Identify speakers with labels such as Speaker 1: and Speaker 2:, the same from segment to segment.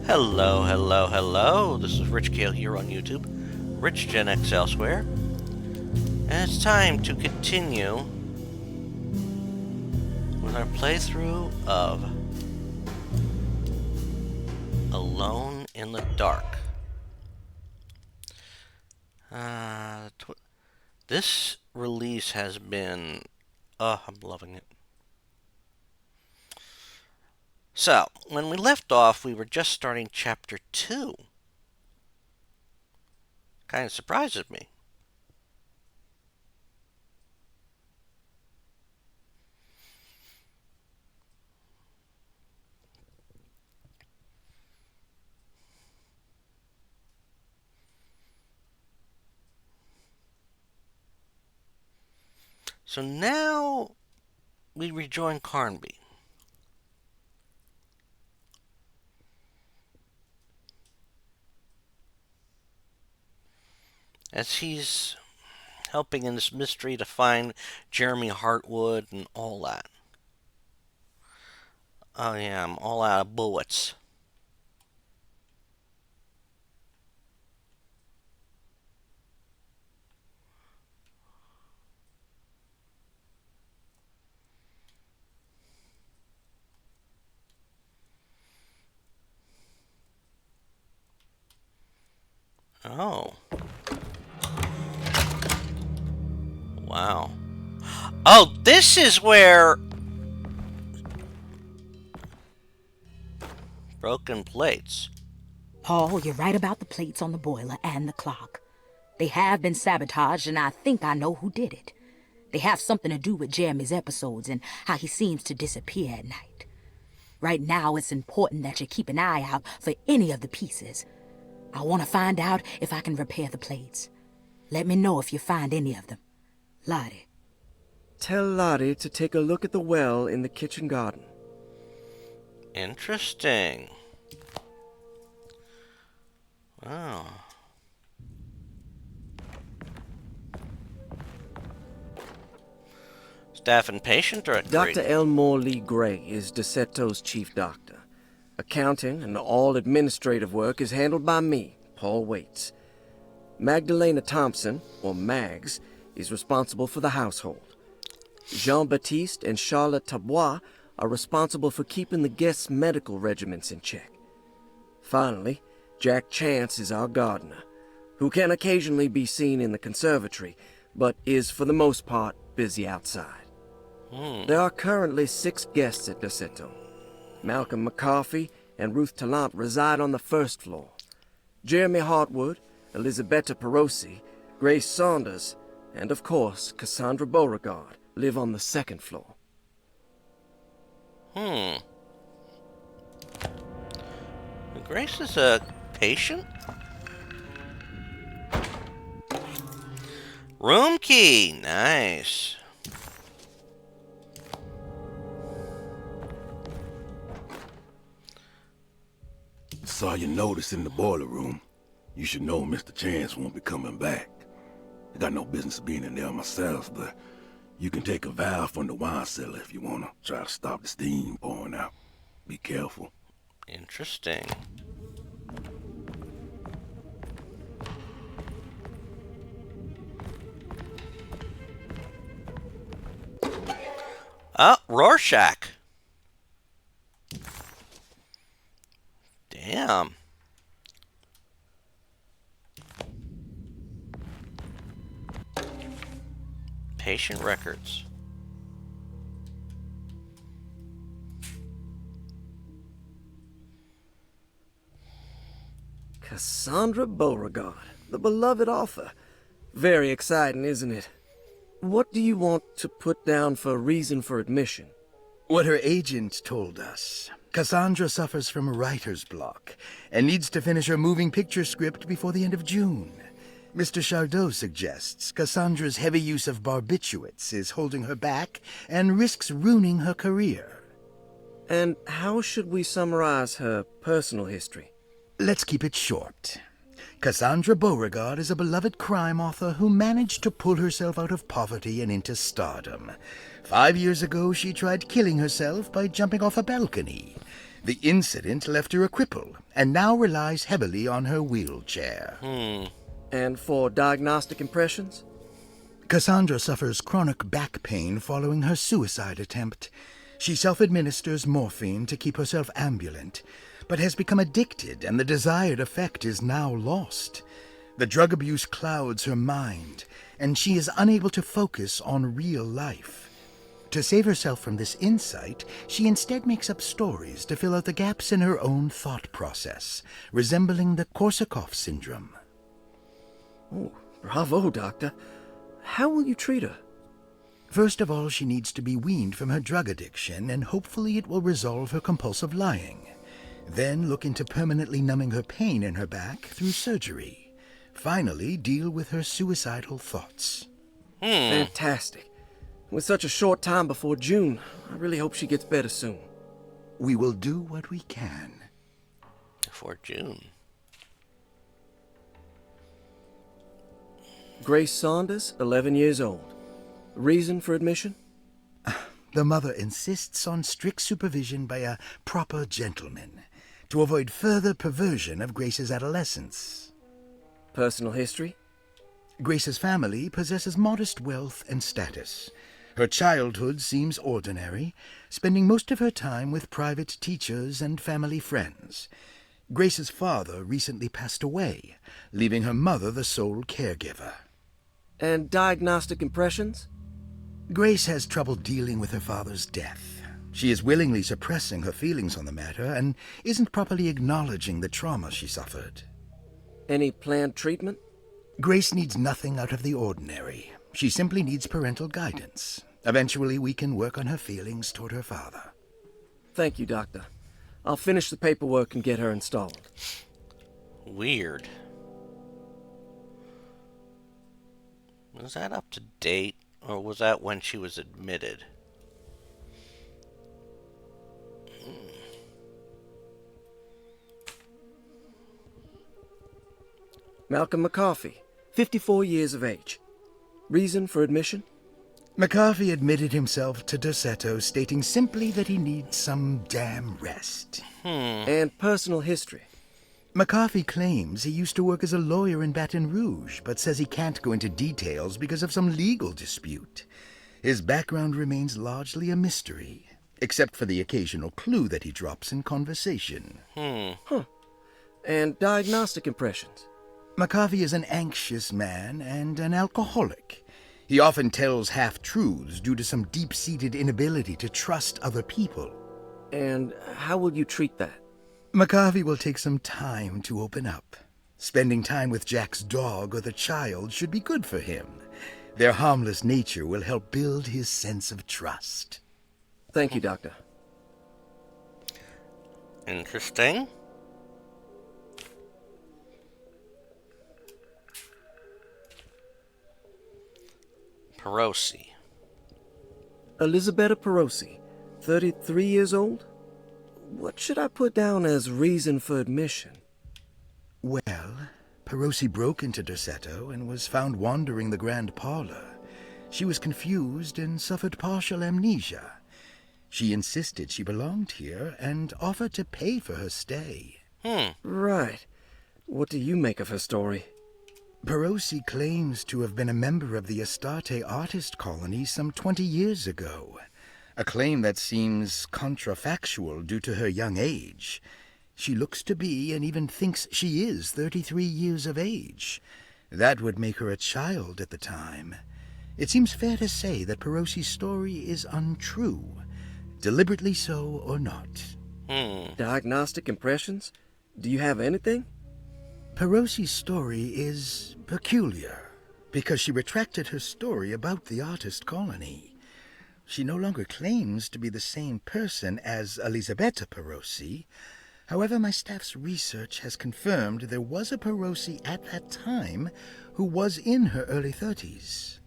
Speaker 1: Hello, hello, hello. This is Rich Kale here on YouTube, Rich Gen X elsewhere, and it's time to continue with our playthrough of Alone in the Dark. This release has been, I'm loving it. So, when we left off, we were just starting Chapter 2. Kind of surprises me. So now we rejoin Carnby. As he's helping in this mystery to find Jeremy Hartwood and all that. Oh yeah, I'm all out of bullets. Oh. Wow. Oh, this is where... Broken plates.
Speaker 2: Paul, you're right about the plates on the boiler and the clock. They have been sabotaged, and I think I know who did it. They have something to do with Jeremy's episodes and how he seems to disappear at night. Right now, it's important that you keep an eye out for any of the pieces. I want to find out if I can repair the plates. Let me know if you find any of them. Lottie.
Speaker 3: Tell Lottie to take a look at the well in the kitchen garden.
Speaker 1: Interesting. Wow. Staff and patient directory.
Speaker 3: Dr. Elmore Lee Gray is Derceto's chief doctor. Accounting and all administrative work is handled by me, Paul Waits. Magdalena Thompson, or Mags, is responsible for the household. Jean-Baptiste and Charlotte Tabois are responsible for keeping the guests' medical regimens in check. Finally, Jack Chance is our gardener, who can occasionally be seen in the conservatory, but is for the most part busy outside. There are currently 6 guests at Derceto. Malcolm McCarthy and Ruth Tallant reside on the first floor. Jeremy Hartwood, Elisabetta Perosi, Grace Saunders, and of course Cassandra Beauregard live on the second floor.
Speaker 1: Grace is a patient? Room key. Nice.
Speaker 4: Saw your notice in the boiler room. You should know Mr. Chance won't be coming back. I got no business being in there myself, but you can take a valve from the wine cellar if you want to try to stop the steam pouring out. Be careful.
Speaker 1: Interesting. Oh, Rorschach. Damn. Patient records.
Speaker 3: Cassandra Beauregard, the beloved author. Very exciting, isn't it? What do you want to put down for reason for admission?
Speaker 5: What her agent told us. Cassandra suffers from writer's block and needs to finish her moving picture script before the end of June. Mr. Chardot suggests Cassandra's heavy use of barbiturates is holding her back and risks ruining her career.
Speaker 3: And how should we summarize her personal history?
Speaker 5: Let's keep it short. Cassandra Beauregard is a beloved crime author who managed to pull herself out of poverty and into stardom. 5 years ago, she tried killing herself by jumping off a balcony. The incident left her a cripple, and now relies heavily on her wheelchair.
Speaker 3: And for diagnostic impressions?
Speaker 5: Cassandra suffers chronic back pain following her suicide attempt. She self-administers morphine to keep herself ambulant, but has become addicted, and the desired effect is now lost. The drug abuse clouds her mind, and she is unable to focus on real life. To save herself from this insight, she instead makes up stories to fill out the gaps in her own thought process, resembling the Korsakoff syndrome.
Speaker 3: Oh, bravo, Doctor. How will you treat her?
Speaker 5: First of all, she needs to be weaned from her drug addiction, and hopefully it will resolve her compulsive lying. Then look into permanently numbing her pain in her back through surgery. Finally, deal with her suicidal thoughts.
Speaker 3: Fantastic. With such a short time before June, I really hope she gets better soon.
Speaker 5: We will do what we can.
Speaker 1: Before June.
Speaker 3: Grace Saunders, 11 years old. Reason for admission?
Speaker 5: The mother insists on strict supervision by a proper gentleman to avoid further perversion of Grace's adolescence.
Speaker 3: Personal history?
Speaker 5: Grace's family possesses modest wealth and status. Her childhood seems ordinary, spending most of her time with private teachers and family friends. Grace's father recently passed away, leaving her mother the sole caregiver.
Speaker 3: And diagnostic impressions?
Speaker 5: Grace has trouble dealing with her father's death. She is willingly suppressing her feelings on the matter and isn't properly acknowledging the trauma she suffered.
Speaker 3: Any planned treatment?
Speaker 5: Grace needs nothing out of the ordinary. She simply needs parental guidance. Eventually, we can work on her feelings toward her father.
Speaker 3: Thank you, Doctor. I'll finish the paperwork and get her installed.
Speaker 1: Weird. Was that up to date, or was that when she was admitted?
Speaker 3: Malcolm McCarthy, 54 years of age. Reason for admission?
Speaker 5: McCarthy admitted himself to Derceto, stating simply that he needs some damn rest.
Speaker 3: And personal history?
Speaker 5: McCarthy claims he used to work as a lawyer in Baton Rouge, but says he can't go into details because of some legal dispute. His background remains largely a mystery, except for the occasional clue that he drops in conversation.
Speaker 3: And diagnostic impressions?
Speaker 5: McCarthy is an anxious man and an alcoholic. He often tells half-truths due to some deep-seated inability to trust other people.
Speaker 3: And how will you treat that?
Speaker 5: McCarthy will take some time to open up. Spending time with Jack's dog or the child should be good for him. Their harmless nature will help build his sense of trust.
Speaker 3: Thank you, Doctor.
Speaker 1: Interesting. Perosi.
Speaker 3: Elisabetta Perosi, 33 years old? What should I put down as reason for admission?
Speaker 5: Well, Perosi broke into Derceto and was found wandering the grand parlor. She was confused and suffered partial amnesia. She insisted she belonged here and offered to pay for her stay.
Speaker 3: Right. What do you make of her story?
Speaker 5: Perosi claims to have been a member of the Astarte artist colony some 20 years ago. A claim that seems contrafactual due to her young age. She looks to be and even thinks she is 33 years of age. That would make her a child at the time. It seems fair to say that Perosi's story is untrue, deliberately so or not.
Speaker 3: Diagnostic impressions? Do you have anything?
Speaker 5: Perosi's story is peculiar because she retracted her story about the artist colony. She no longer claims to be the same person as Elisabetta Perosi. However, my staff's research has confirmed there was a Perosi at that time who was in her early 30s.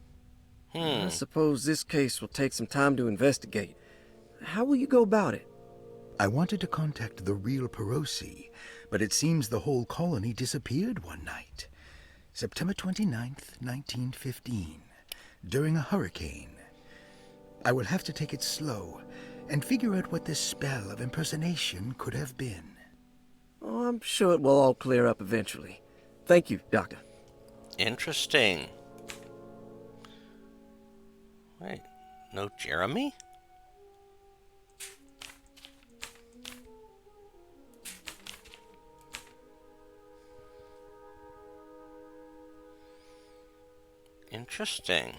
Speaker 3: I suppose this case will take some time to investigate. How will you go about it?
Speaker 5: I wanted to contact the real Perosi, but it seems the whole colony disappeared one night. September 29th, 1915, during a hurricane. I will have to take it slow. and figure out what this spell of impersonation could have been.
Speaker 3: Oh, I'm sure it will all clear up eventually. Thank you, Doctor.
Speaker 1: Interesting. Wait, no Jeremy? Interesting.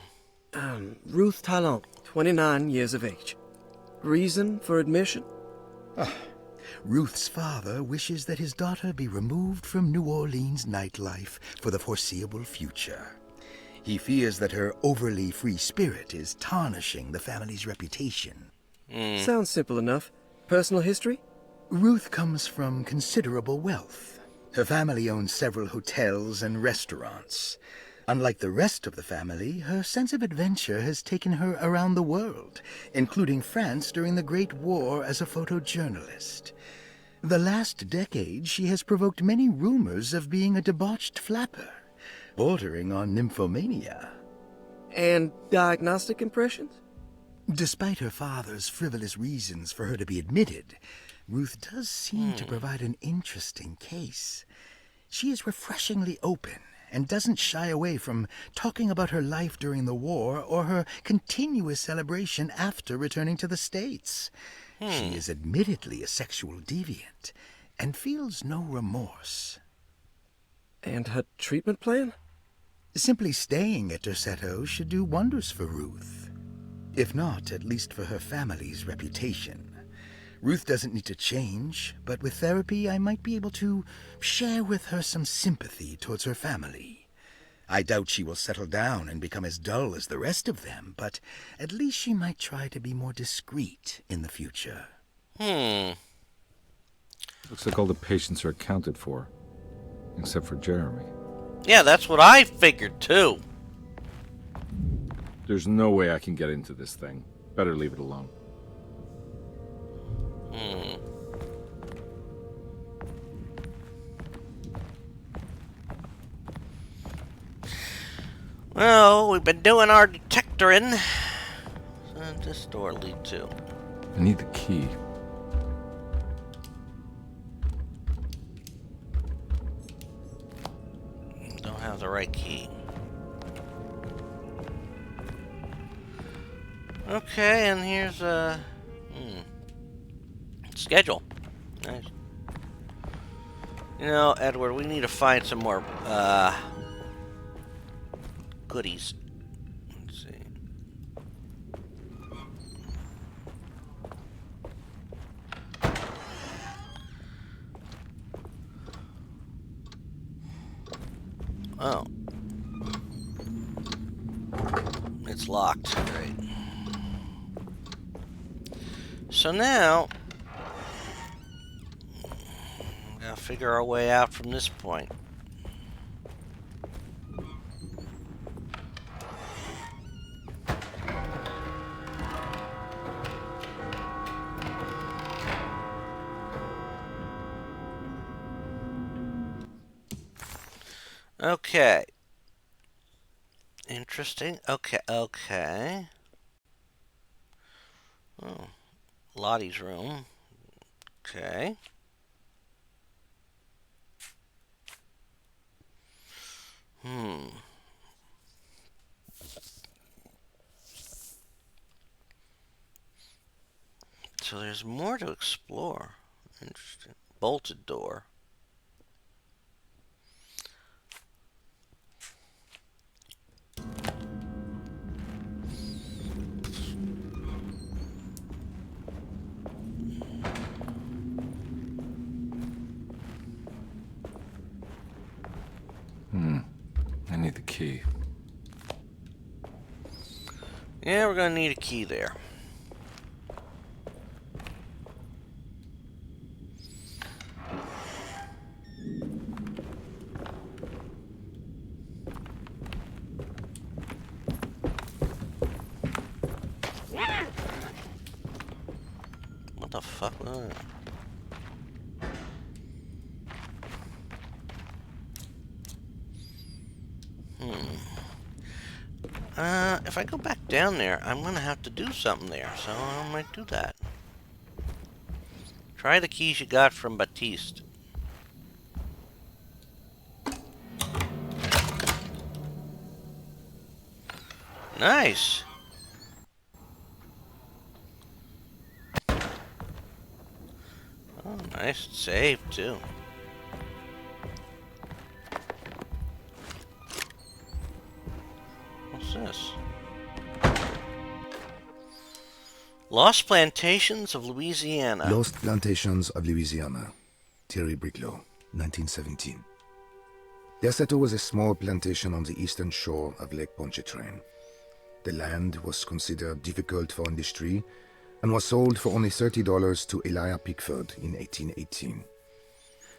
Speaker 3: Ruth Talon, 29 years of age. Reason for admission?
Speaker 5: Ruth's father wishes that his daughter be removed from New Orleans nightlife for the foreseeable future. He fears that her overly free spirit is tarnishing the family's reputation.
Speaker 3: Sounds simple enough. Personal history?
Speaker 5: Ruth comes from considerable wealth. Her family owns several hotels and restaurants. Unlike the rest of the family, her sense of adventure has taken her around the world, including France during the Great War as a photojournalist. The last decade, she has provoked many rumors of being a debauched flapper, bordering on nymphomania.
Speaker 3: And diagnostic impressions?
Speaker 5: Despite her father's frivolous reasons for her to be admitted, Ruth does seem to provide an interesting case. She is refreshingly open and doesn't shy away from talking about her life during the war or her continuous celebration after returning to the States. She is admittedly a sexual deviant and feels no remorse.
Speaker 3: And her treatment plan?
Speaker 5: Simply staying at Derceto should do wonders for Ruth. If not, at least for her family's reputation. Ruth doesn't need to change, but with therapy I might be able to share with her some sympathy towards her family. I doubt she will settle down and become as dull as the rest of them, but at least she might try to be more discreet in the future.
Speaker 6: Looks like all the patients are accounted for, except for Jeremy.
Speaker 1: Yeah, that's what I figured too.
Speaker 6: There's no way I can get into this thing. Better leave it alone.
Speaker 1: Well, we've been doing our detectoring. Where does this door lead to?
Speaker 6: I need the key.
Speaker 1: Don't have the right key. Okay, and here's a schedule. Nice. You know, Edward, we need to find some more goodies. Let's see. Oh. It's locked. Great. So now, we gotta figure our way out from this point. Okay. Interesting. Okay. Oh. Lottie's room. Okay. So there's more to explore. Interesting. Bolted door.
Speaker 6: I need the key.
Speaker 1: Yeah, we're gonna need a key there. What the fuck was that? If I go back down there, I'm gonna have to do something there, so I might do that. Try the keys you got from Batiste. Nice. Oh, nice save too. What's this? Lost Plantations of Louisiana.
Speaker 7: Lost Plantations of Louisiana. Thierry Briclot, 1917. Derceto was a small plantation on the eastern shore of Lake Pontchartrain. The land was considered difficult for industry and was sold for only $30 to Elijah Pickford in 1818.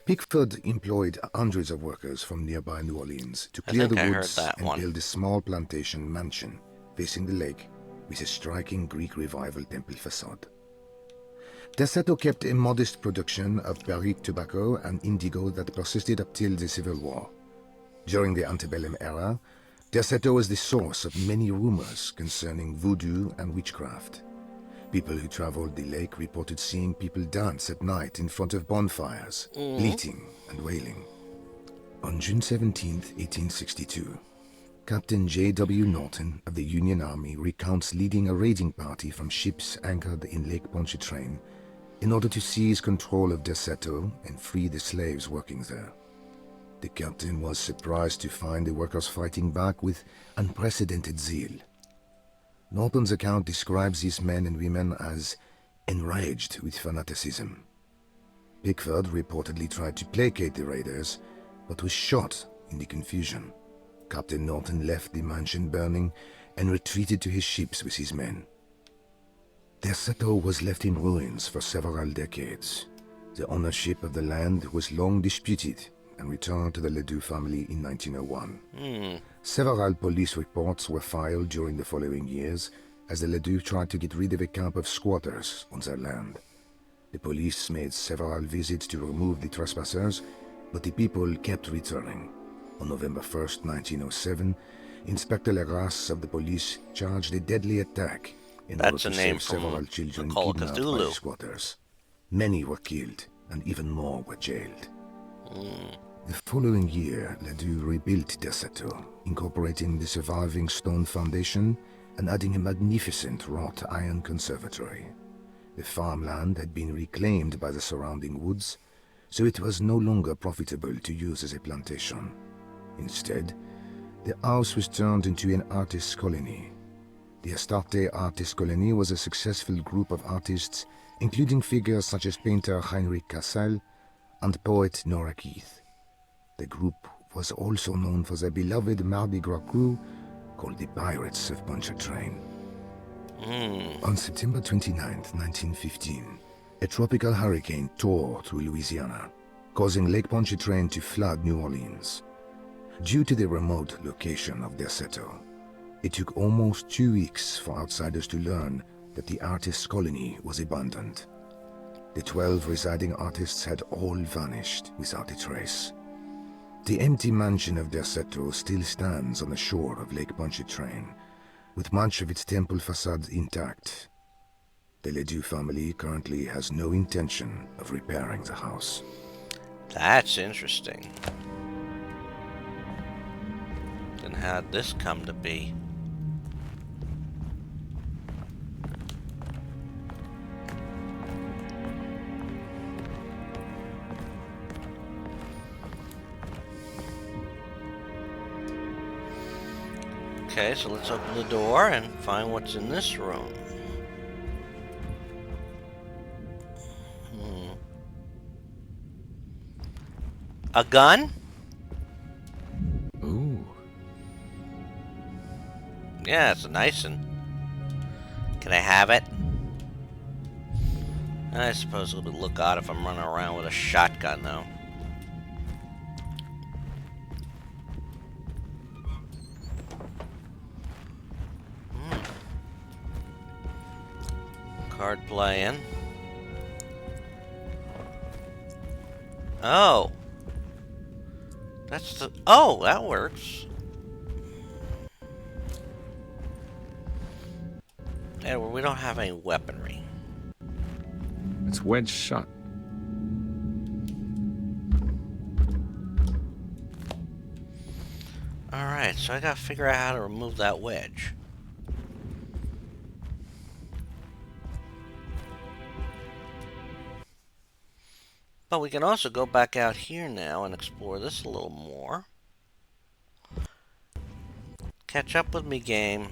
Speaker 7: Pickford employed hundreds of workers from nearby New Orleans to clear the woods and build a small plantation mansion facing the lake with a striking Greek Revival temple facade. Derceto kept a modest production of barrique tobacco and indigo that persisted up till the Civil War. During the antebellum era, Derceto was the source of many rumors concerning voodoo and witchcraft. People who traveled the lake reported seeing people dance at night in front of bonfires, bleating and wailing. On June 17, 1862, Captain J.W. Norton of the Union Army recounts leading a raiding party from ships anchored in Lake Pontchartrain in order to seize control of Derceto and free the slaves working there. The captain was surprised to find the workers fighting back with unprecedented zeal. Norton's account describes these men and women as enraged with fanaticism. Pickford reportedly tried to placate the raiders, but was shot in the confusion. Captain Norton left the mansion burning and retreated to his ships with his men. Derceto was left in ruins for several decades. The ownership of the land was long disputed and returned to the Ledoux family in 1901. Several police reports were filed during the following years as the Ledoux tried to get rid of a camp of squatters on their land. The police made several visits to remove the trespassers, but the people kept returning. On November 1st, 1907, Inspector Legras of the police charged a deadly attack in order to save several children kidnapped by the squatters. Many were killed, and even more were jailed. The following year, Ledoux rebuilt Derceto, incorporating the surviving stone foundation and adding a magnificent wrought iron conservatory. The farmland had been reclaimed by the surrounding woods, so it was no longer profitable to use as a plantation. Instead, the house was turned into an artist's colony. The Astarte Artist Colony was a successful group of artists, including figures such as painter Heinrich Cassel and poet Nora Keith. The group was also known for their beloved Mardi Gras crew called the Pirates of Pontchartrain. On September 29, 1915, a tropical hurricane tore through Louisiana, causing Lake Pontchartrain to flood New Orleans. Due to the remote location of Derceto, it took almost 2 weeks for outsiders to learn that the artist's colony was abandoned. The 12 residing artists had all vanished without a trace. The empty mansion of Derceto still stands on the shore of Lake Pontchartrain, with much of its temple facade intact. The Ledoux family currently has no intention of repairing the house.
Speaker 1: That's interesting. Then how'd this come to be? Okay, so let's open the door and find what's in this room. A gun?
Speaker 6: Ooh.
Speaker 1: Yeah, it's a nice one. Can I have it? I suppose it would look odd if I'm running around with a shotgun, though. Card playing. Oh. That's the... Oh, that works. Yeah, well, we don't have any weaponry.
Speaker 6: It's wedge shot.
Speaker 1: Alright, so I gotta figure out how to remove that wedge. But we can also go back out here now and explore this a little more. Catch up with me, game.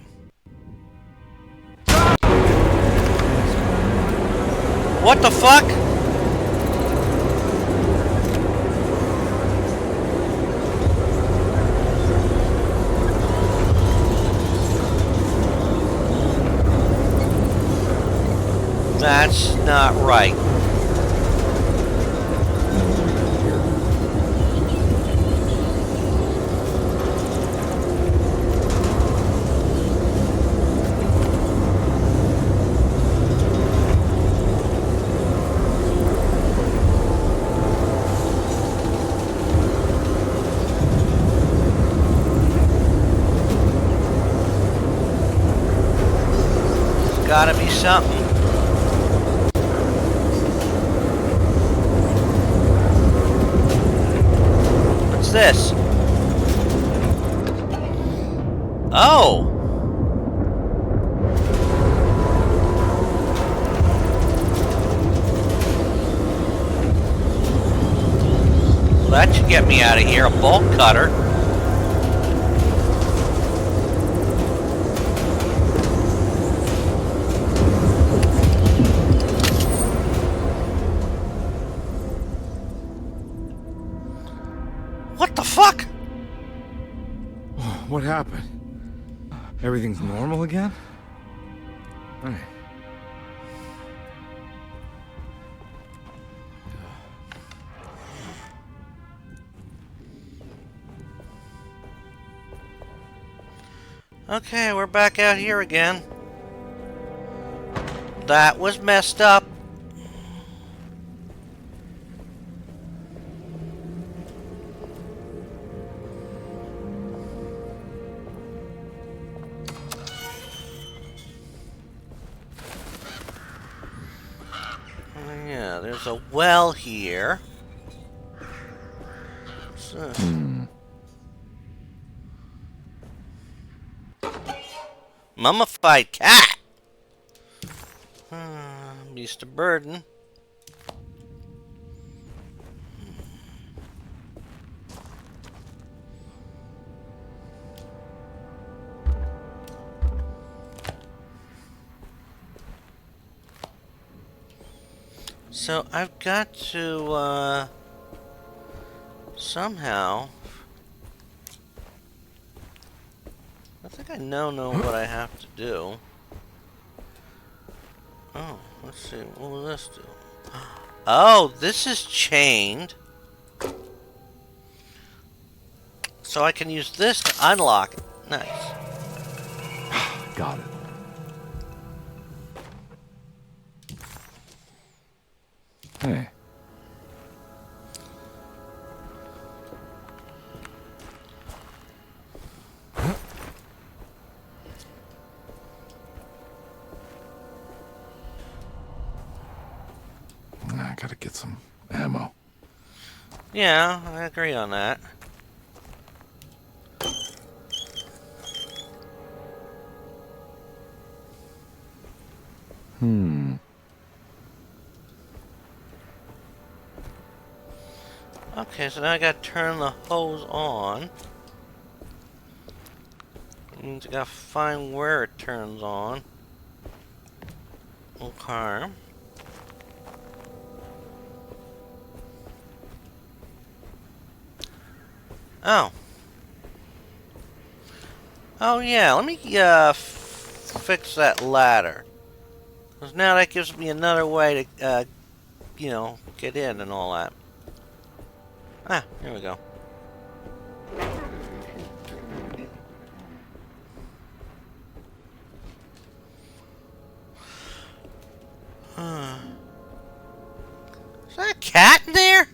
Speaker 1: What the fuck? That's not right. Gotta be something. What's this? Oh! Well, that should get me out of here. A bolt cutter. What the fuck?
Speaker 6: What happened? Everything's normal again? Hey.
Speaker 1: Okay, we're back out here again. That was messed up. Yeah, there's a well here. So, mummified cat. Beast of burden. So I've got to somehow. I think I know what I have to do. Oh, let's see. What will this do? Oh, this is chained. So I can use this to unlock it. Nice.
Speaker 6: Got it. Hey. I gotta get some ammo.
Speaker 1: Yeah, I agree on that. Okay, so now I gotta turn the hose on. That means I gotta find where it turns on. Okay. Oh. Oh yeah, let me fix that ladder. Because now that gives me another way to, you know, get in and all that. Ah, here we go. Is that a cat in there?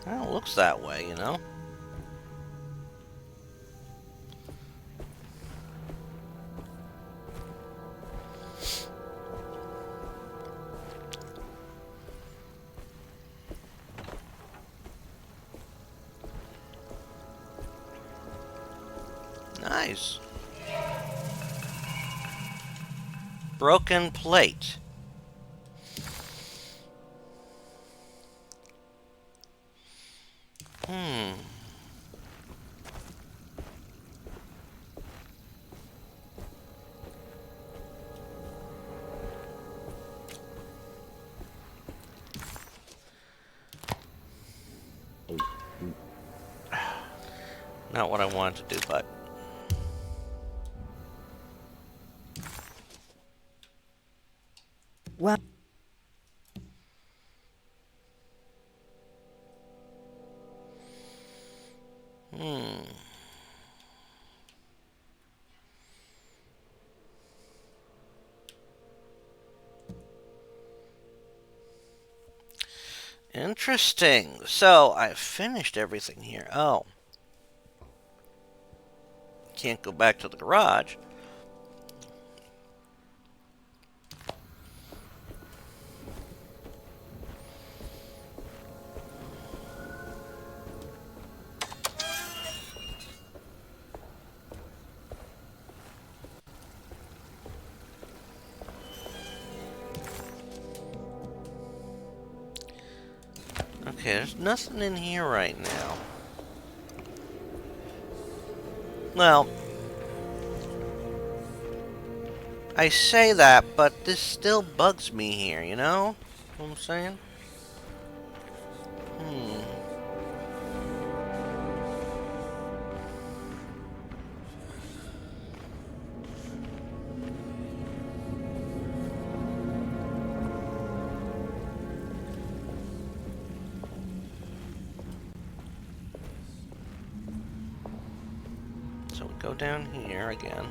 Speaker 1: Well, it looks that way, you know. Nice. Broken plate. Not what I wanted to do, but...
Speaker 2: Well,
Speaker 1: Interesting. So, I've finished everything here. Oh. Can't go back to the garage. Okay, there's nothing in here right now. Well, I say that, but this still bugs me here, you know what I'm saying? So we go down here again.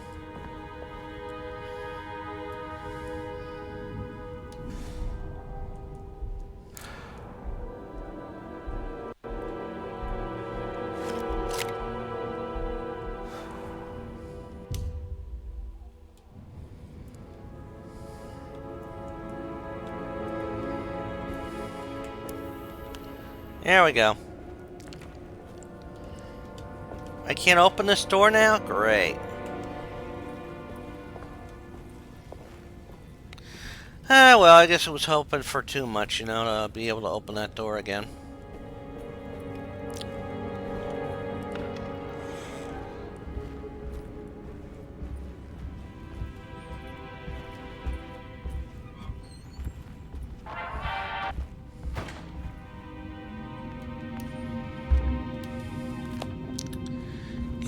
Speaker 1: There we go. I can't open this door now? Great. Ah, well, I guess I was hoping for too much, you know, to be able to open that door again.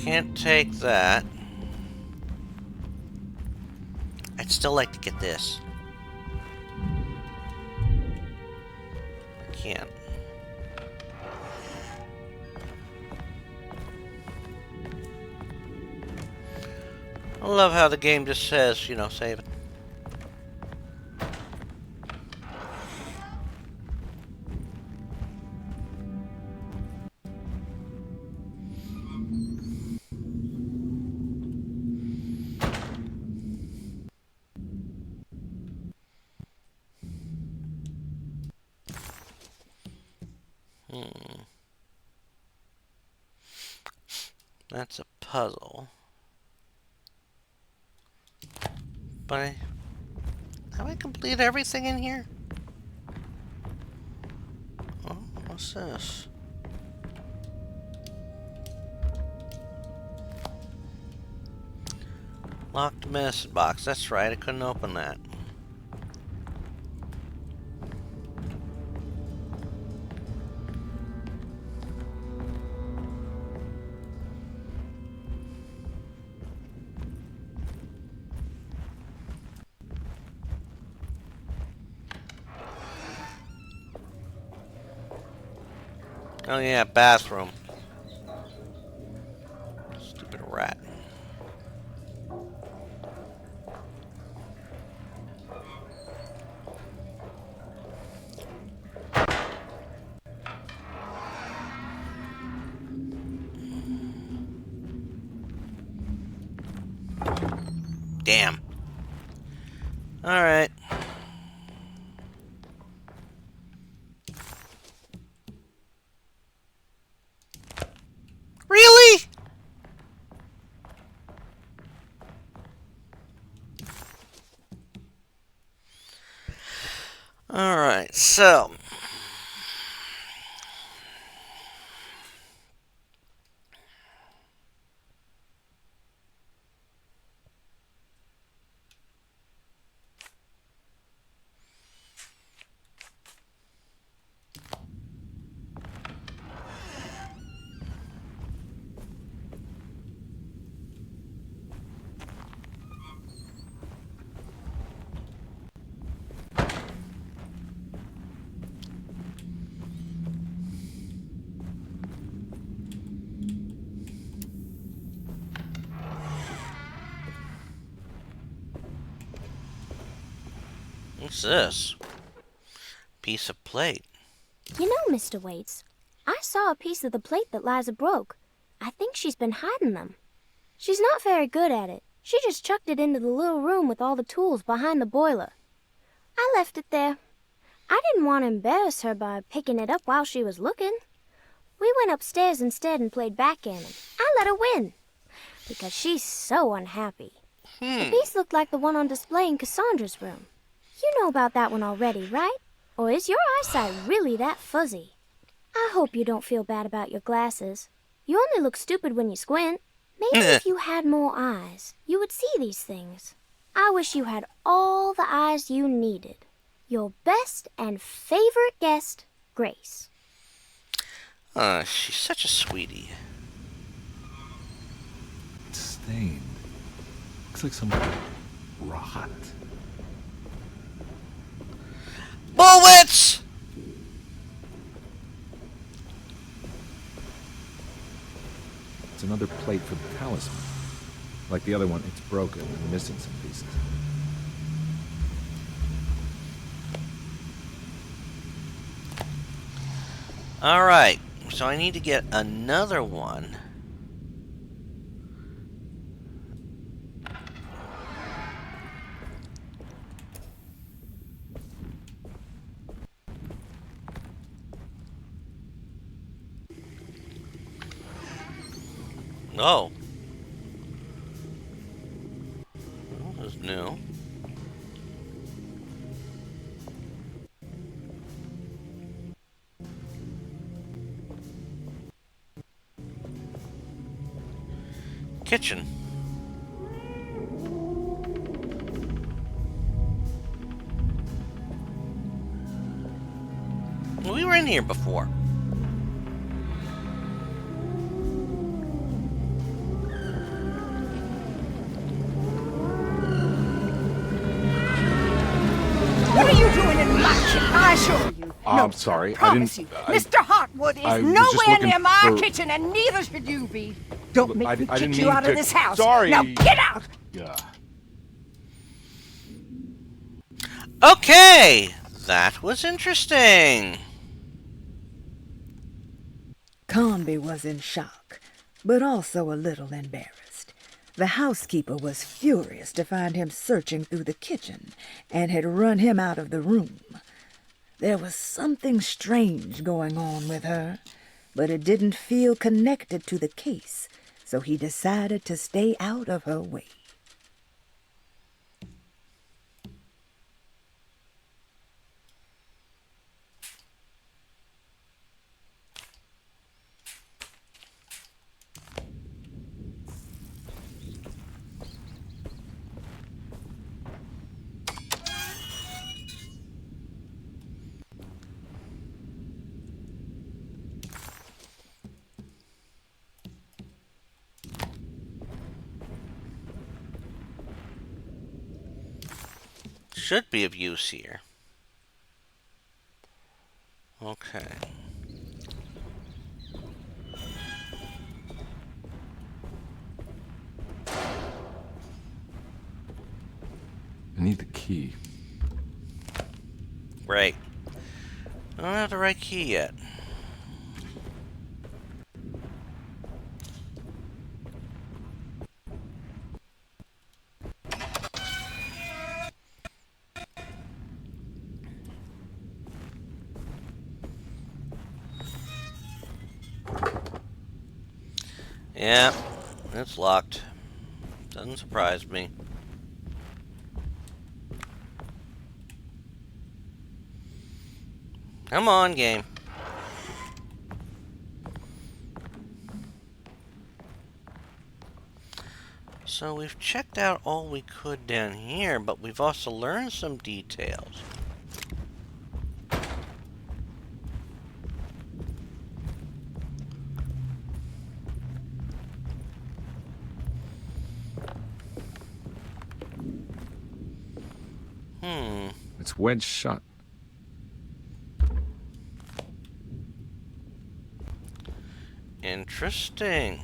Speaker 1: Can't take that. I'd still like to get this. I can't. I love how the game just says, you know, save it. That's a puzzle. But have I completed everything in here? Oh, what's this? Locked message box. That's right, I couldn't open that. Oh yeah, bathroom. Stupid rat. Damn. Alright. Really? So, what's this? Piece of plate.
Speaker 8: You know, Mr. Waits, I saw a piece of the plate that Liza broke. I think she's been hiding them. She's not very good at it. She just chucked it into the little room with all the tools behind the boiler. I left it there. I didn't want to embarrass her by picking it up while she was looking. We went upstairs instead and played backgammon. I let her win, because she's so unhappy. The piece looked like the one on display in Cassandra's room. You know about that one already, right? Or is your eyesight really that fuzzy? I hope you don't feel bad about your glasses. You only look stupid when you squint. Maybe if you had more eyes, you would see these things. I wish you had all the eyes you needed. Your best and favorite guest, Grace.
Speaker 1: She's such a sweetie.
Speaker 6: It's stained. Looks like some rot.
Speaker 1: Bullets!
Speaker 6: It's another plate for the talisman. Like the other one, it's broken and missing some pieces.
Speaker 1: Alright, so I need to get another one. Oh. That was new. Kitchen. We were in here before.
Speaker 9: What are you doing in my kitchen? I assure you.
Speaker 6: I'm sorry. I
Speaker 9: Promise
Speaker 6: didn't.
Speaker 9: you, Mr. Hotwood is
Speaker 6: I was just
Speaker 9: nowhere
Speaker 6: looking
Speaker 9: near my
Speaker 6: for-
Speaker 9: kitchen, and neither should you be. Don't make me
Speaker 6: I didn't
Speaker 9: kick you
Speaker 6: mean
Speaker 9: out
Speaker 6: to-
Speaker 9: of this house.
Speaker 6: Sorry.
Speaker 9: Now get out!
Speaker 6: Yeah.
Speaker 1: Okay, that was interesting.
Speaker 10: Conby was in shock, but also a little embarrassed. The housekeeper was furious to find him searching through the kitchen and had run him out of the room. There was something strange going on with her, but it didn't feel connected to the case, so he decided to stay out of her way.
Speaker 1: Should be of use here. Okay.
Speaker 6: I need the key.
Speaker 1: Right. I don't have the right key yet. Yeah, it's locked. Doesn't surprise me. Come on, game. So we've checked out all we could down here, but we've also learned some details.
Speaker 6: It's wedged shut.
Speaker 1: Interesting.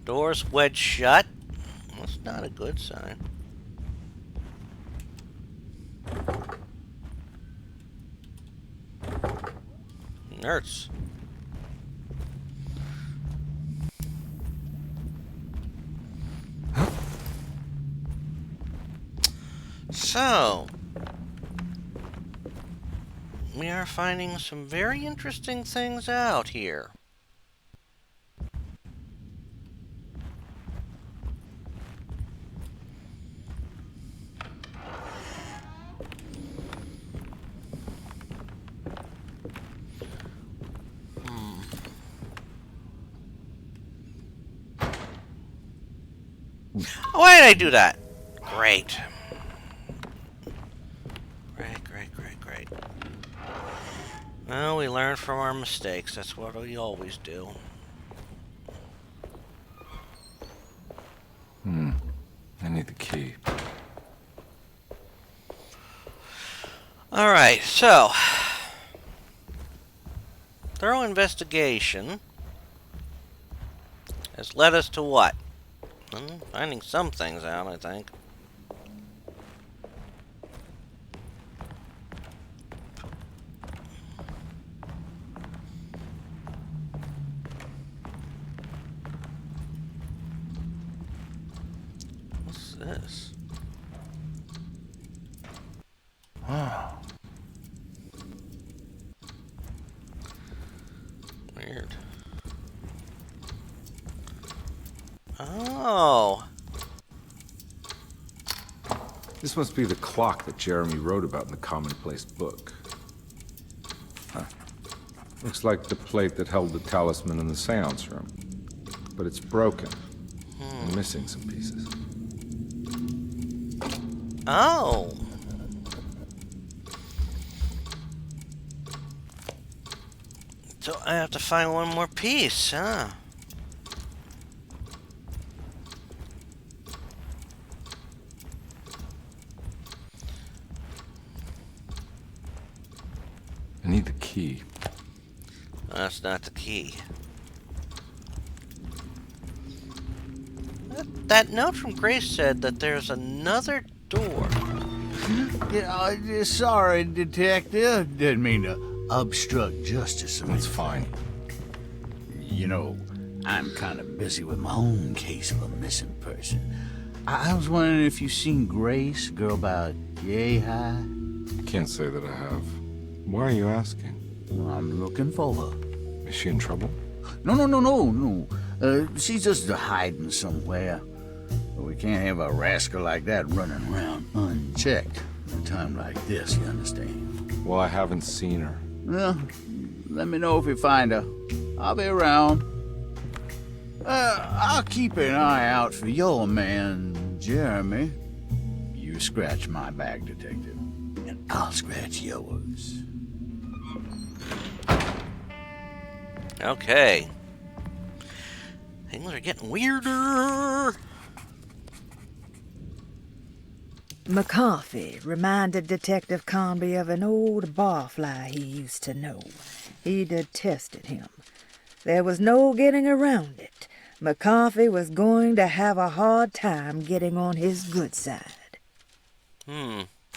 Speaker 1: Doors wedged shut. That's not a good sign. Nurse. So, we are finding some very interesting things out here. Oh, why did I do that? Great. Great. Well, we learn from our mistakes. That's what we always do.
Speaker 6: I need the key.
Speaker 1: Alright, so thorough investigation has led us to what? Finding some things out, I think. What's this?
Speaker 5: Wow.
Speaker 1: Weird. Oh.
Speaker 6: This must be the clock that Jeremy wrote about in the Commonplace book. Looks like the plate that held the talisman in the seance room. But it's broken. And missing some pieces.
Speaker 1: Oh. So I have to find one more piece, huh?
Speaker 6: I need the key.
Speaker 1: That's not the key. That note from Grace said that there's another door.
Speaker 11: Yeah, sorry, Detective. Didn't mean to obstruct justice.
Speaker 6: That's fine.
Speaker 11: You know, I'm kind of busy with my own case of a missing person. I was wondering if you've seen Grace, girl about yay high.
Speaker 6: Can't say that I have. Why are you asking?
Speaker 11: Well, I'm looking for her.
Speaker 6: Is she in trouble?
Speaker 11: No. She's just hiding somewhere. We can't have a rascal like that running around unchecked at a time like this, you understand?
Speaker 6: Well, I haven't seen her.
Speaker 11: Well, let me know if you find her. I'll be around. I'll keep an eye out for your man, Jeremy. You scratch my back, Detective, and I'll scratch yours.
Speaker 1: Okay. Things are getting weirder.
Speaker 10: McCarthy reminded Detective Conby of an old barfly he used to know. He detested him. There was no getting around it. McCarthy was going to have a hard time getting on his good side.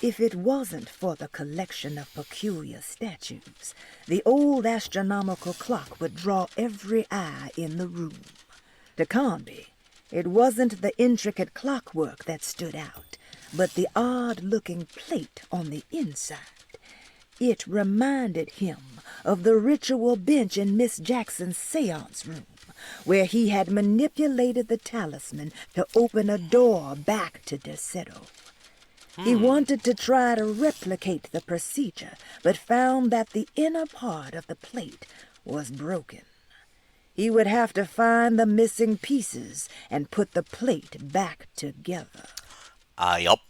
Speaker 10: If it wasn't for the collection of peculiar statues, the old astronomical clock would draw every eye in the room. To Conby, it wasn't the intricate clockwork that stood out, but the odd-looking plate on the inside. It reminded him of the ritual bench in Miss Jackson's seance room, where he had manipulated the talisman to open a door back to Derceto. He wanted to try to replicate the procedure, but found that the inner part of the plate was broken. He would have to find the missing pieces and put the plate back together.
Speaker 1: Yup.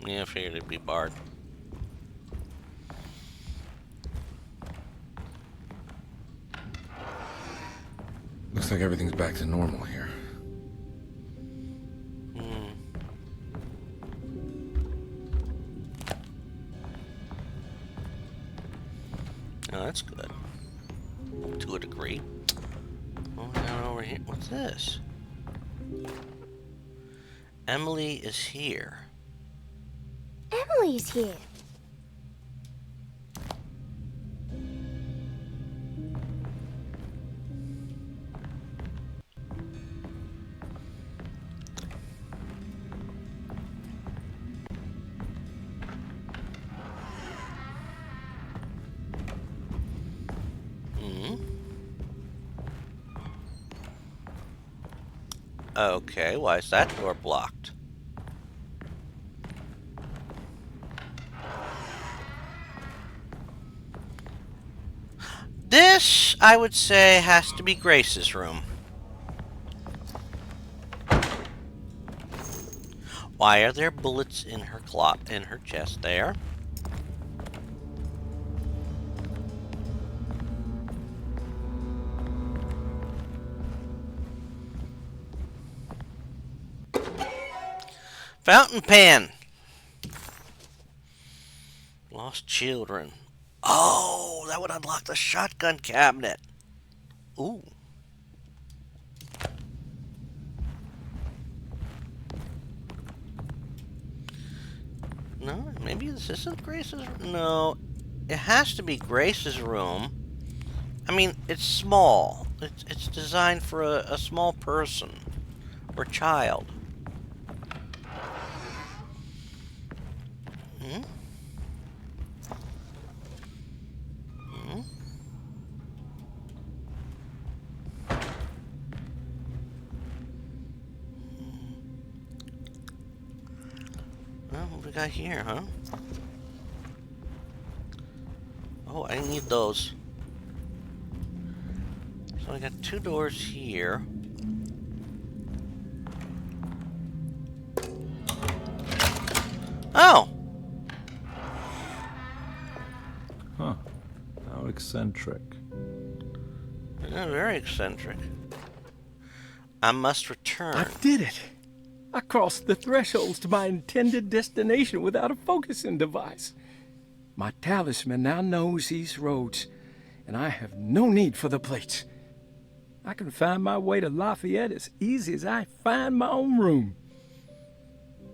Speaker 1: Yeah, I figured it'd be barred.
Speaker 6: Looks like everything's back to normal here.
Speaker 1: Oh, that's good. To a degree. Oh, down over here. What's this? Emily is here.
Speaker 8: Emily's here.
Speaker 1: Okay, why is that door blocked? This, I would say, has to be Grace's room. Why are there bullets in her chest there? Fountain pen. Lost children. Oh, that would unlock the shotgun cabinet. Ooh. No, maybe this isn't Grace's room. No, it has to be Grace's room. I mean, it's small. It's designed for a small person or child. Hmm? Hmm? Well, what we got here, huh? Oh, I need those. So I got 2 doors here. Oh!
Speaker 6: Huh. How eccentric.
Speaker 1: Yeah, very eccentric. I must return.
Speaker 12: I did it! I crossed the thresholds to my intended destination without a focusing device. My talisman now knows these roads, and I have no need for the plates. I can find my way to Lafayette as easy as I find my own room.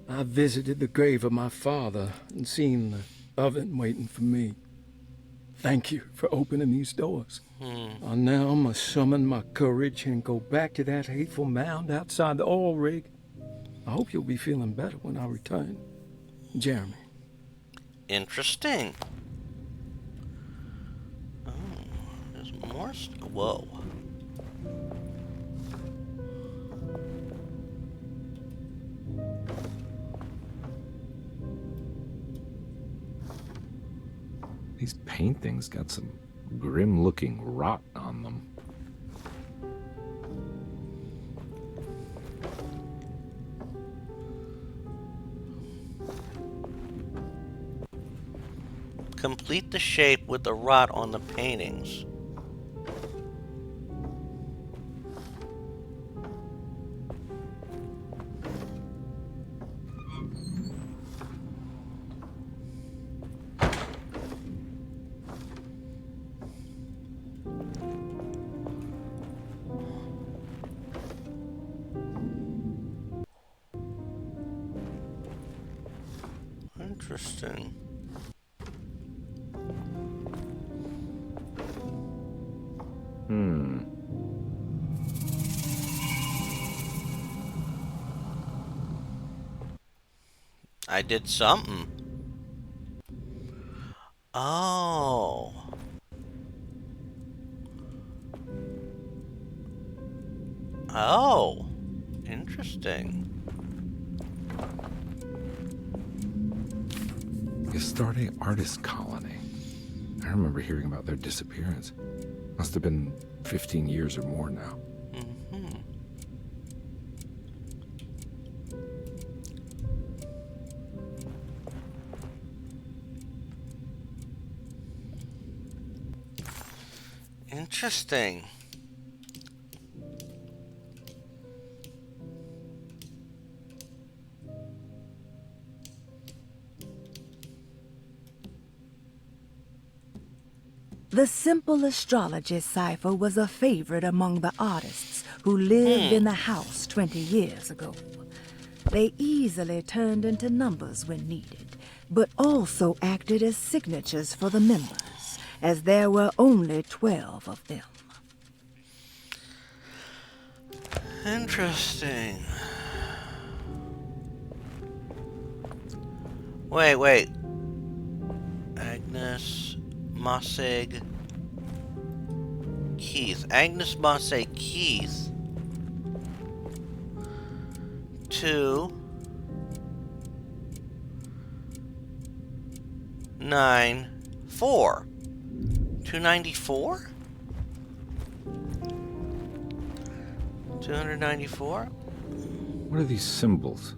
Speaker 12: I visited the grave of my father and seen the oven waiting for me. Thank you for opening these doors. I now must summon my courage and go back to that hateful mound outside the oil rig. I hope you'll be feeling better when I return. Jeremy.
Speaker 1: Interesting. Oh, there's more. Whoa.
Speaker 6: These paintings got some grim-looking rot on them.
Speaker 1: Complete the shape with the rot on the paintings. Interesting. I did something. Oh. Oh, interesting.
Speaker 6: Astarte Artist Colony. I remember hearing about their disappearance. Must have been 15 years or more now.
Speaker 1: Mm-hmm. Interesting.
Speaker 10: The simple astrology cipher was a favorite among the artists who lived in the house 20 years ago. They easily turned into numbers when needed, but also acted as signatures for the members, as there were only 12 of them.
Speaker 1: Interesting. Wait. Agnes Mosseg Keith. Agnes Mosseg Keith. 294. 294? 294?
Speaker 6: What are these symbols?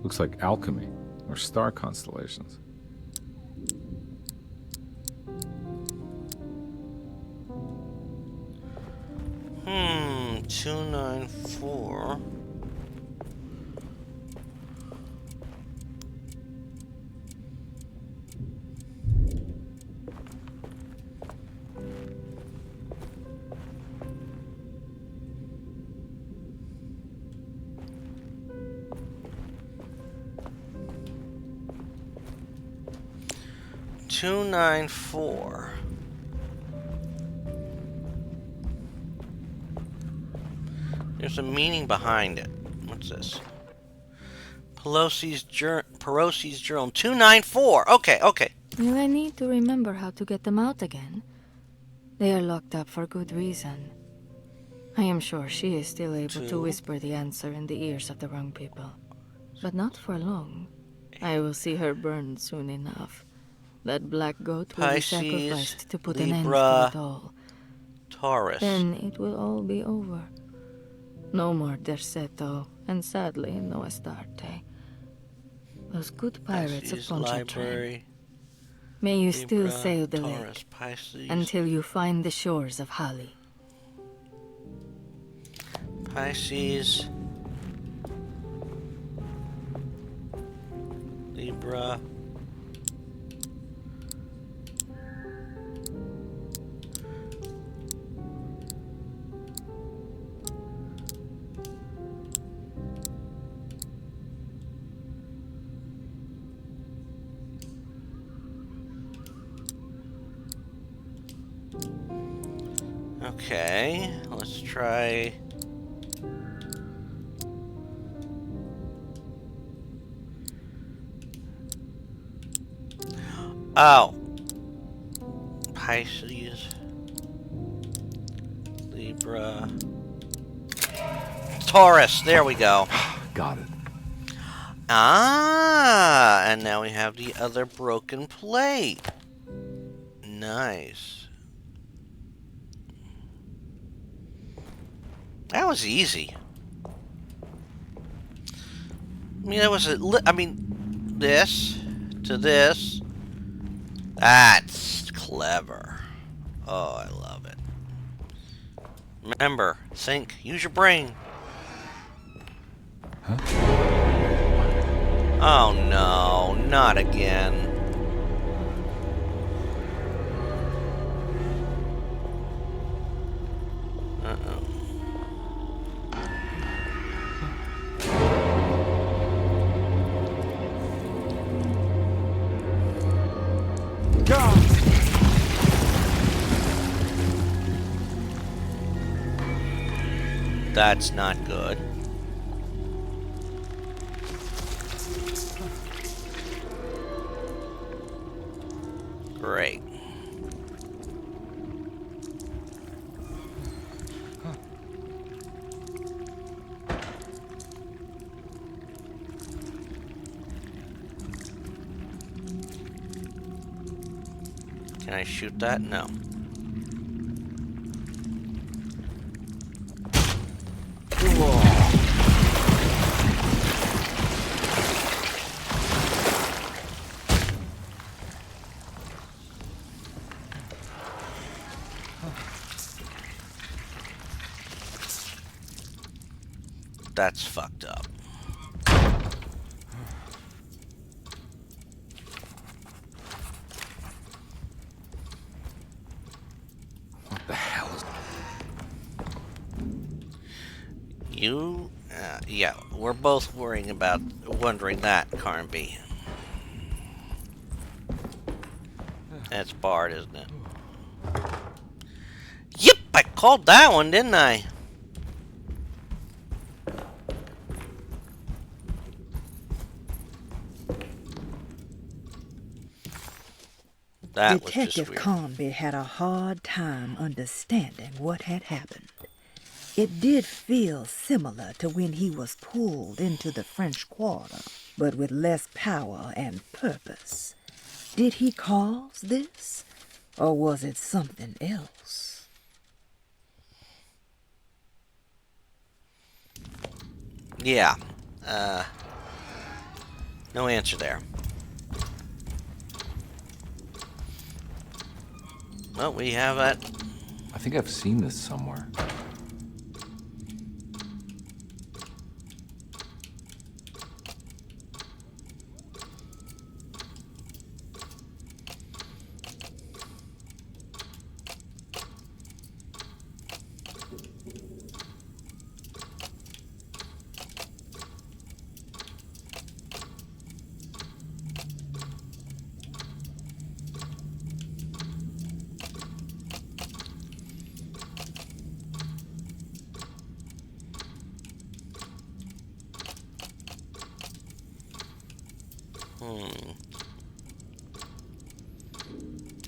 Speaker 6: Looks like alchemy or star constellations.
Speaker 1: 294. Two nine four. There's a meaning behind it. What's this? Pelosi's Journal 294. Okay.
Speaker 13: Will I need to remember how to get them out again? They are locked up for good reason. I am sure she is still able to whisper the answer in the ears of the wrong people. But not for long. I will see her burned soon enough. That black goat will
Speaker 1: Pisces,
Speaker 13: be sacrificed to put an
Speaker 1: Libra,
Speaker 13: end to it all.
Speaker 1: Taurus.
Speaker 13: Then it will all be over. No more Derceto, and sadly, no Astarte. Those good pirates
Speaker 1: Pisces,
Speaker 13: of Pontchartrain.
Speaker 1: Library,
Speaker 13: May you
Speaker 1: Libra,
Speaker 13: still sail the
Speaker 1: Taurus,
Speaker 13: lake
Speaker 1: Pisces.
Speaker 13: until you find the shores of Hali.
Speaker 1: Pisces, Libra, okay, let's try. Oh, Pisces, Libra, Taurus. There we go.
Speaker 6: Got it.
Speaker 1: Ah, and now we have the other broken plate. Nice. That was easy. I mean, that was this to this. That's clever. Oh, I love it. Remember, think, use your brain.
Speaker 6: Huh?
Speaker 1: Oh no, not again. Uh-oh. That's not good. Great. Can I shoot that? No. Whoa. That's fucked up.
Speaker 6: What the hell is...
Speaker 1: You, yeah, we're both wondering that, Carnby. That's Bard, isn't it? Yep, I called that one, didn't I? That was just
Speaker 10: Detective
Speaker 1: weird.
Speaker 10: Conby had a hard time understanding what had happened. It did feel similar to when he was pulled into the French Quarter, but with less power and purpose. Did he cause this, or was it something else?
Speaker 1: Yeah. No answer there. Well, we have that.
Speaker 6: I think I've seen this somewhere.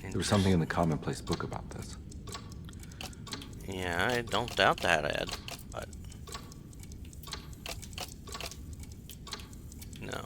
Speaker 6: There was something in the commonplace book about this.
Speaker 1: Yeah, I don't doubt that, Ed. But no.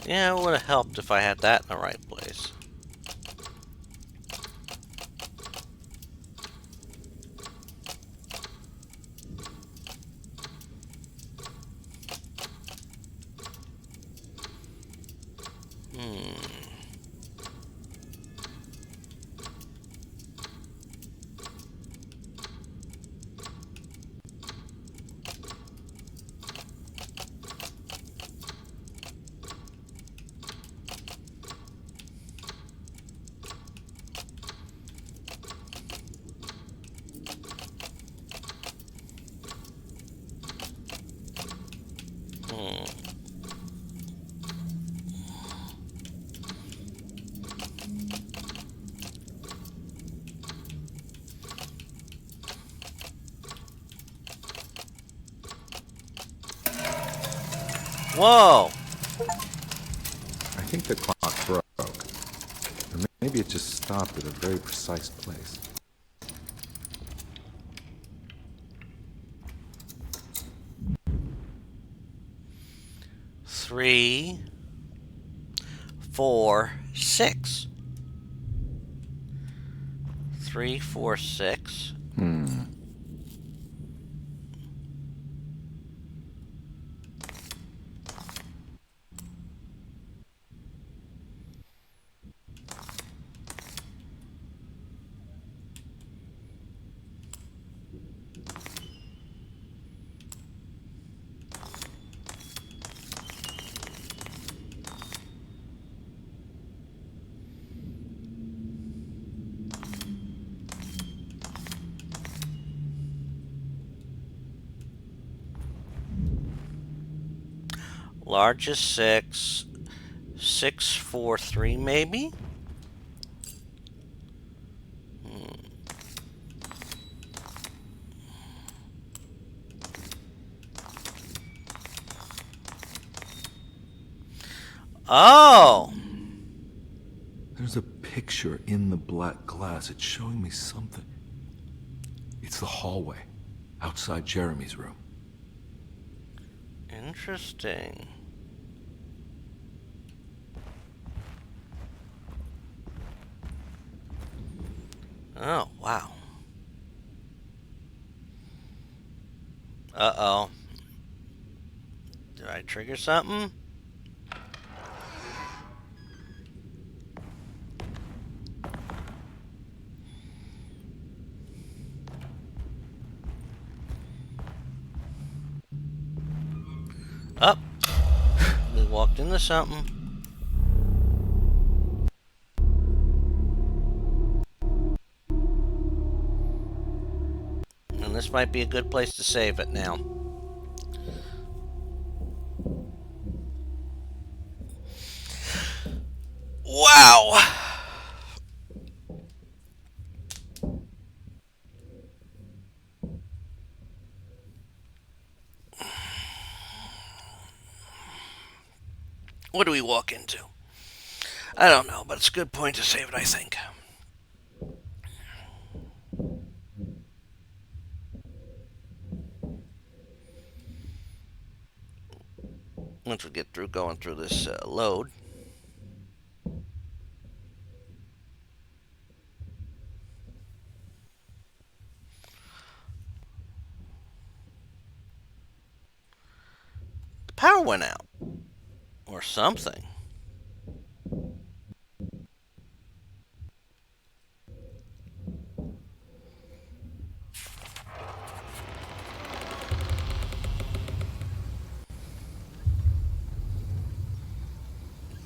Speaker 1: Yeah, it would have helped if I had that in the right place. Whoa!
Speaker 6: I think the clock broke. Or maybe it just stopped at a very precise place.
Speaker 1: Three, 4, 6. 3, 4, 6. Largest 6. 6, 4, 3 maybe? Oh!
Speaker 6: There's a picture in the black glass. It's showing me something. It's the hallway outside Jeremy's room.
Speaker 1: Interesting. Oh, wow. Uh-oh. Did I trigger something? Up. We walked into something. And this might be a good place to save it now. Wow! What do we walk into? I don't know, but it's a good point to save it, I think. Once we get through going through this load. The power went out. Or something.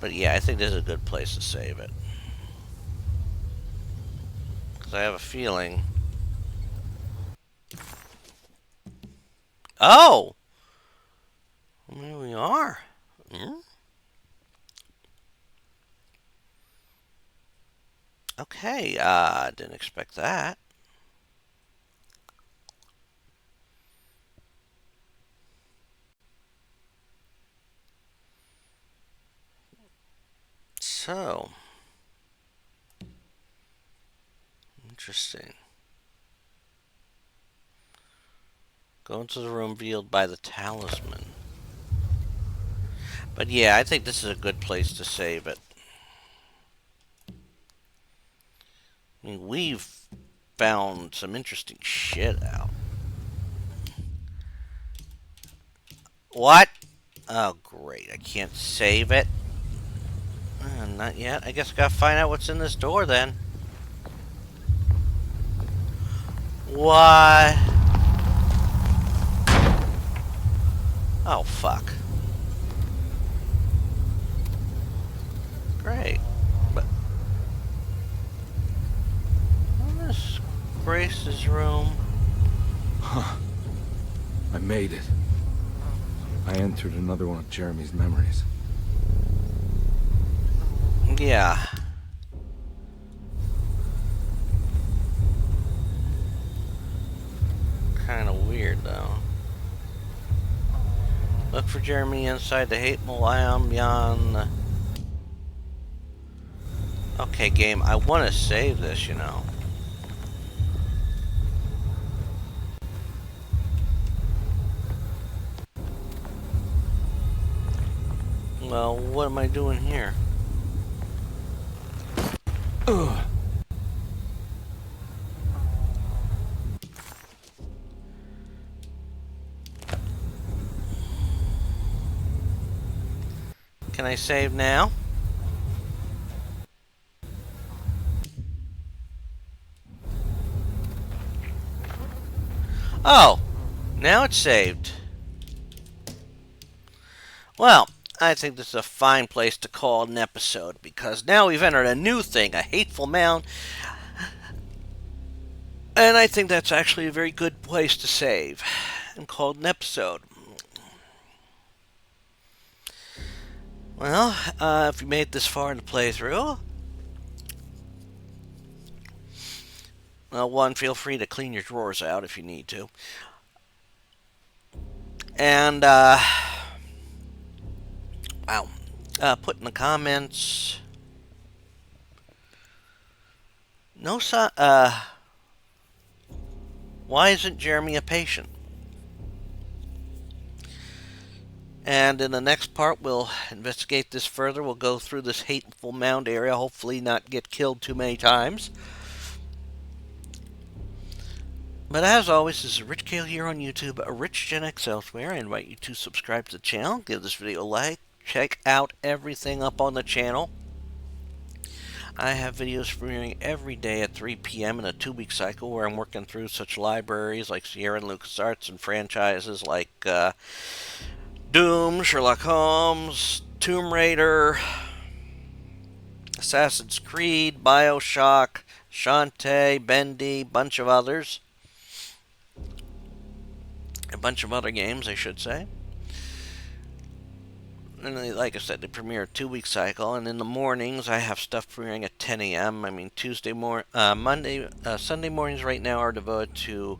Speaker 1: But yeah, I think this is a good place to save it. Because I have a feeling... Oh! Here we are. Okay, didn't expect that. So, interesting. Go into the room revealed by the talisman. But yeah, I think this is a good place to save it. I mean, we've found some interesting shit out. What? Oh, great. I can't save it. Not yet. I guess I gotta find out what's in this door then. What? Oh, fuck. Great. But... this Grace's room.
Speaker 6: Huh. I made it. I entered another one of Jeremy's memories.
Speaker 1: Yeah. Kind of weird, though. Look for Jeremy inside the hateful ion beyond the... Okay, game, I want to save this, you know. Well, what am I doing here?
Speaker 6: Ugh.
Speaker 1: Can I save now? Oh, now it's saved. Well, I think this is a fine place to call it an episode, because now we've entered a new thing, a hateful mound, and I think that's actually a very good place to save and call it an episode. Well, if you made it this far in the playthrough, well, one, feel free to clean your drawers out if you need to. And, wow. Put in the comments. No, why isn't Jeremy a patient? And in the next part, we'll investigate this further. We'll go through this hateful mound area, hopefully not get killed too many times. But as always, this is Rich Kale here on YouTube, Rich Gen X elsewhere. I invite you to subscribe to the channel, give this video a like, check out everything up on the channel. I have videos premiering every day at 3 p.m. in a 2-week cycle where I'm working through such libraries like Sierra and LucasArts and franchises like Doom, Sherlock Holmes, Tomb Raider, Assassin's Creed, BioShock, Shantae, Bendy, bunch of others. A bunch of other games, I should say. And like I said, they premiere a 2-week cycle, and in the mornings I have stuff premiering at 10 a.m. I mean, Sunday mornings right now are devoted to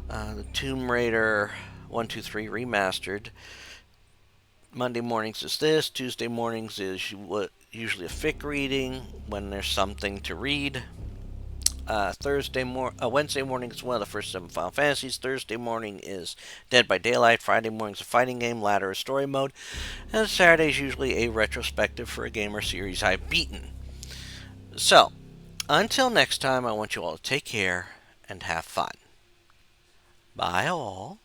Speaker 1: the Tomb Raider 1, 2, 3 Remastered. Monday mornings is this. Tuesday mornings is usually a fic reading when there's something to read. Wednesday morning is one of the first 7 Final Fantasies. Thursday morning is Dead by Daylight. Friday morning is a fighting game, ladder, or story mode. And Saturday is usually a retrospective for a game or series I've beaten. So, until next time, I want you all to take care and have fun. Bye all.